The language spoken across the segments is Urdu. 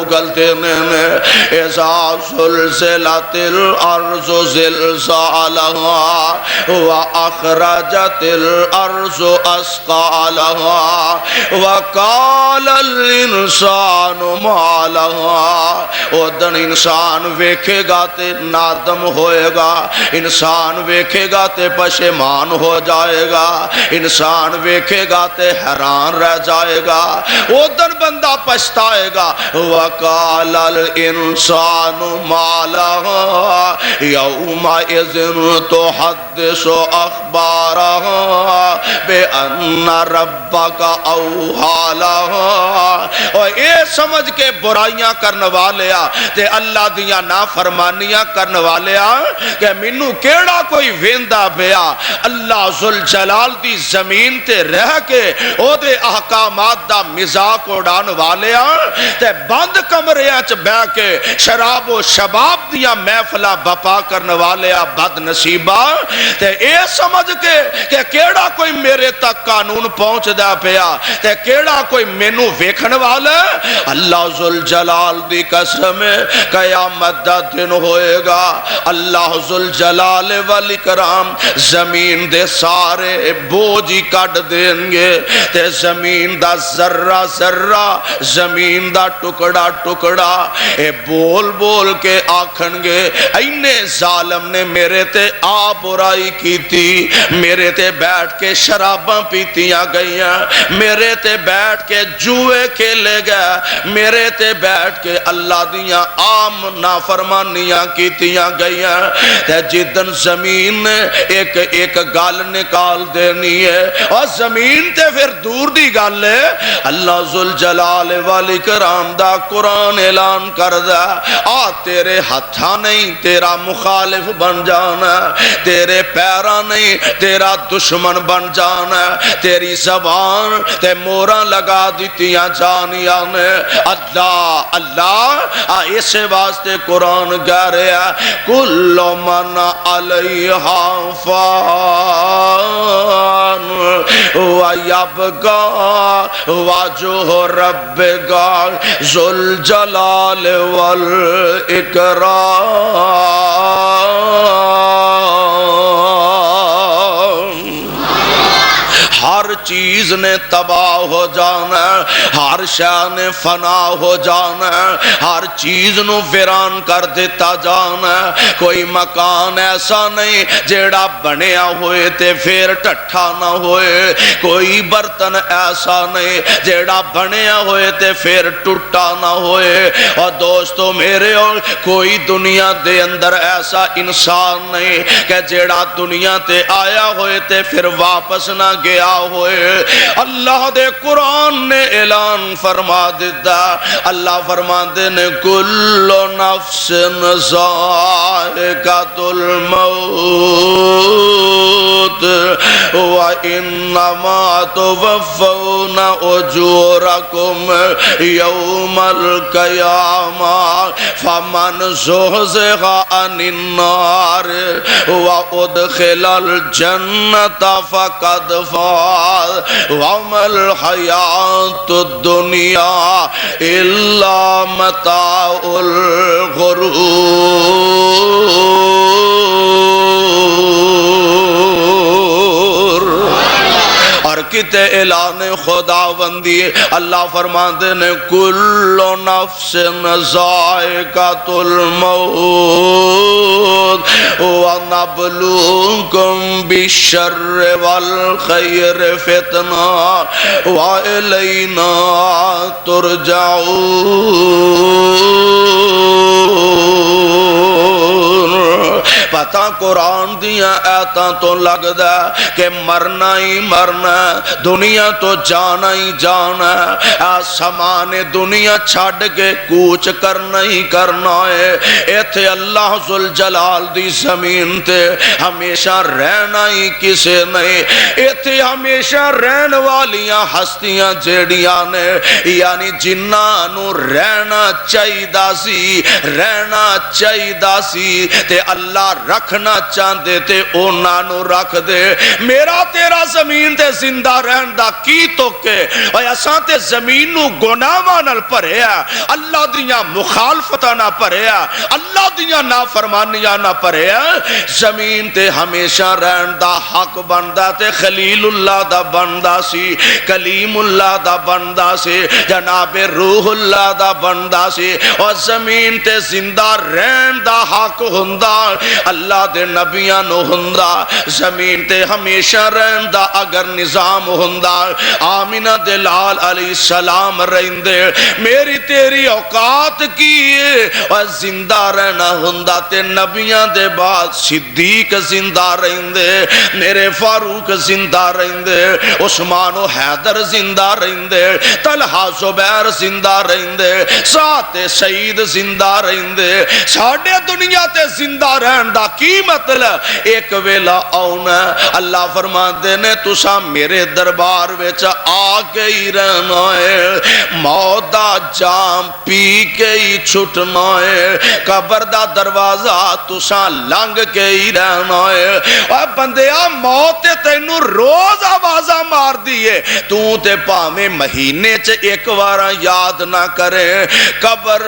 اگلتے نے اذا زلزلت الارض زلزالها واخرجت الارض اثقالها وقال الانسان ما لها اودن انسان ویکھے گا تے نادم ہوئے گا، انسان ویکھے گا تے پشیمان ہو جائے گا، انسان ویکھے گا تے حیران رہ جائے گا، اودن بندہ پچھتائے گا۔ وقال الانسان ما لها يومئذ تحدث اخبارها بان ربك اوحى لها۔ اور اے سمجھ کے برائیاں کرنے والیا تے اللہ دیاں نافرمانیاں کرنے والیا کہ مینوں کیڑا کوئی ویندا پیا، اللہ ذوالجلال دی زمین تے رہ کے او دے احکامات دا مذاق اڑان والیا تے بند کمریاں چ بیٹھ کے شراب و شباب دیاں محفلاں بپا کرنے والیا بد نصیبہ تے اے سمجھ کے کہ کیڑا کوئی میرے تک قانون پہنچ دا پیا تے کیڑا کوئی مینوں ویکھن والا۔ اللہ ذوالجلال دی قسم قیامت دا دن ہوئے گا، اللہ ذوالجلال والاکرام زمین دے سارے بوجھ کٹ دیں گے تے زمین دا ذرہ ذرہ، زمین دا ٹکڑا ٹکڑا اے بول بول کے آکھن گے اینے ظالم نے میرے تے آ برائی کی تھی، میرے تے بیٹھ کے شراباں پیتیاں گئیاں، میرے تے بیٹھ کے جوئے کھیلے گئے، میرے تے بیٹھ کے اللہ دیاں عام نافرمانیاں کیتیاں گئیاں تے جدن زمین نے ایک ایک گال نکال دینی ہے اور زمین تے پھر دور دی گال ہے۔ اللہ ذوالجلال والاکرام دا قرآن اعلان کر دا آ تیرے ہتھاں نہیں تیرا مخالف بن جانا، تیرے پیراں نہیں تیرا دشمن بن جانا، تیری زبان تے موراں لگا دیتیاں جانیاں نے۔ اللہ اللہ اس واسطے قرآن گا رہا کل من علیہا فان ویبقى وجہ ربک ذو الجلال والاکرام۔ ہر چیز نے تباہ ہو جانا، ہر شے نے فنا ہو جانا، ہر چیز نو ویران کر دیتا جانا، کوئی مکان ایسا نہیں جیڑا بنیا ہوئے تے پھر ٹھٹھا نہ ہوئے، کوئی برتن ایسا نہیں جیڑا بنیا ہوئے تے پھر ٹوٹا نہ ہوئے، اور دوستو میرے اور کوئی دنیا دے اندر ایسا انسان نہیں کہ جیڑا دنیا تے آیا ہوئے تے پھر واپس نہ گیا ہوئے۔ اللہ دے قرآن نے اعلان فرما دیتا، اللہ فرما دینے کل نفس ذائقۃ الموت وانما توفون اجورکم یوم القیامہ فمن زحزح عن النار وادخل الجنۃ فقد فاز وما الحیات الدنیا الا متاع الغرور۔ اور کتے اعلان خداوندی اللہ فرماتے نے کل نفس ذائقۃ الموت ونبلوکم بالشر والخیر فتنہ وإلینا ترجعون۔ پتہ قرآن دیاں آیتاں تو لگدا کہ مرنا ہی مرنا، دنیا تو جانا ہی جانا، آسمان دنیا چھڑ کے کوچ کرنا ہی کرنا ہے، ایتھے اللہ ذوالجلال دی زمین تے ہمیشہ رہنا ہی کسے نہیں، ایتھے ہمیشہ رہن والیاں ہستیاں جیڑیاں نے یعنی جنہاں نو رہنا چاہیدا سی تے اللہ رکھنا چاہتے تے انہاں نو رکھ دے میرا تیرا زمین تے زندہ رہن دا کی توکے اور اساں تے زمین نو گناہاں نال بھریا اللہ دیاں مخالفتاں نہ بھریا اللہ دیاں نافرمانیاں نہ بھریا زمین تے ہمیشہ رہن دا حق بندا تے خلیل اللہ دا بندا سی کلیم اللہ دا بندا سی جناب روح اللہ دا بندا سی اور زمین تے زندہ رہن دا حق ہوندا اللہ دے نبیاں نو ہوندا زمین تے ہمیشہ رہن دا اگر نظام ہوندا آمینہ دے لال علیہ السلام رہندے میری تیری اوقات کی اور زندہ رہنا ہوندا تے نبیاں دے بعد صدیق زندہ رہندے میرے فاروق زندہ رہندے عثمان و حیدر زندہ رہندے طلحہ زبیر زندہ رہندے سعد سعید زندہ رہندے ساڑھے دنیا تے زندہ رہن دا کی مطلب ایک ویلا آؤنا اللہ فرما دینے تسا میرے دربار ویچ آگے ہی رہنا ہے موت دا جام پی کے ہی چھٹنا ہے قبر دا دروازہ تسا لنگ کے ہی رہنا ہے اور بندیا موت تینو روز آوازہ مار دیئے تو تے پامے مہینے چے ایک وارا یاد نہ کرے قبر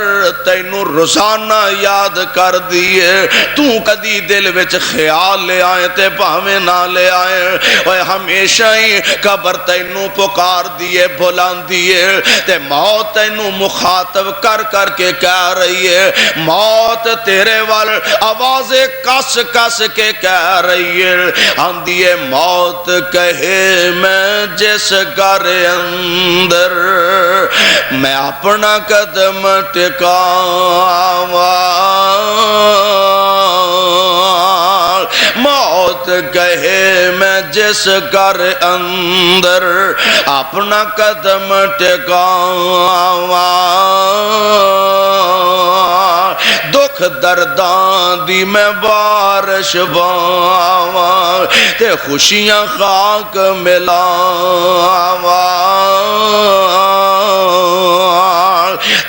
تینو روزانہ یاد کر دیئے تو کدی دل وچ خیال لے آئے تے پامے نہ لے آئے اور ہمیشہ ہی قبر تینو پکار دیئے بلان دیئے تے موت تینو مخاطب کر کر کے کہہ رہی ہے موت تیرے وال آوازیں کس کس کے کہہ رہی ہے آندیے موت کہے میں جس گھر اندر میں اپنا قدم ٹکاواں موت کہے میں جس گھر اندر اپنا قدم ٹکاواں دکھ درداں دی میں بارش باواں تے خوشیاں خاک ملاواں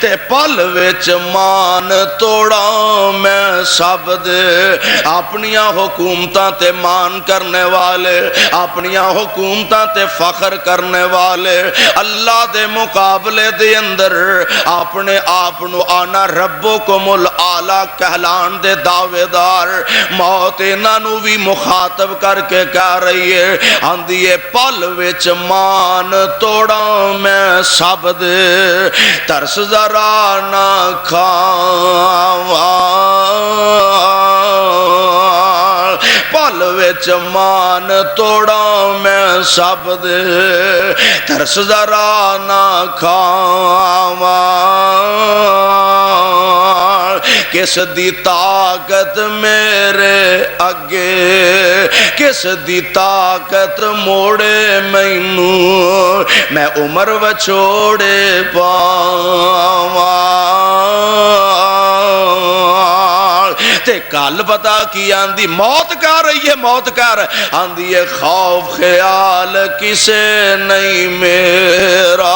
تے پل وچ مان توڑا میں سب دے اپنیاں حکومتاں تے مان کرنے والے اپنیاں حکومتاں تے فخر کرنے والے اللہ دے مقابلے دے اندر اپنے آپنو آنا ربکم العالی کہلان دے دعوے دار موت انہوں بھی مخاطب کر کے کہہ رہی ہے آندھیے پل وچ مان توڑا میں سب دے ترس ذرا نہ کھاواں پل وچ مان توڑا میں سب دے ترس ذرا نہ کھاواں کس دی طاقت میرے اگے کس دی طاقت موڑے مینوں میں عمر وچھوڑے پاواں تے کل پتا کی آندھی موت کہہ رہی ہے موت کہہ رہی آندھی ہے خوف خیال کسے نہیں میرا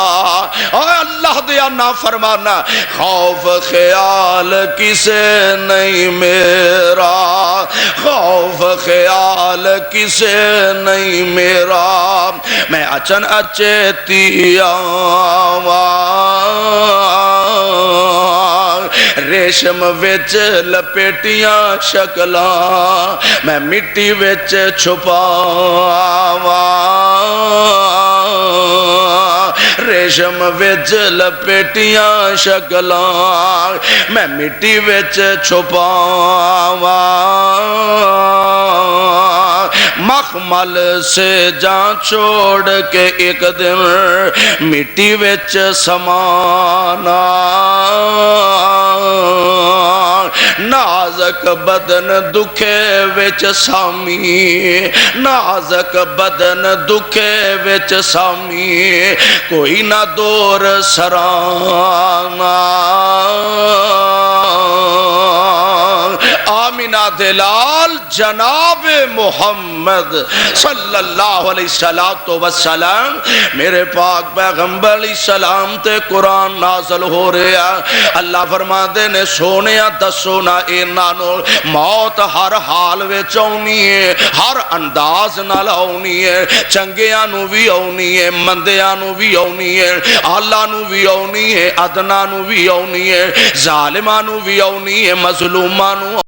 اللہ دیا نہ فرمانا خوف خیال کسے نہیں میرا خوف خیال کسے نہیں میرا میں اچن اچیتی آواں ریشم وچ لپیٹیاں شکلاں میں مٹی وچ چھپاواں ریشم وچ لپیٹیاں شکلاں میں مٹی وچ چھپاواں مخمل سے جان چھوڑ کے ایک دن مٹی وچ سمانا نازک بدن دکھے وچ سامی نازک بدن دکھے وچ سامی کوئی نہ دور سرانا آمینہ دلال جناب محمد صلی اللہ علیہ وسلم میرے پاک پیغمبر علیہ السلام تے قرآن نازل ہو رہا اللہ فرما دے نے سونیا دسو نا اینا نو موت ہر حال وچ آونی ہے ہر انداز نال آونی ہے چنگیاں نو بھی آونی ہے مندیاں نو بھی آونی ہے اعلیٰ نو بھی آونی ہے ادنا نو بھی آونی ہے ظالماں نو بھی آونی ہے مظلوماں نو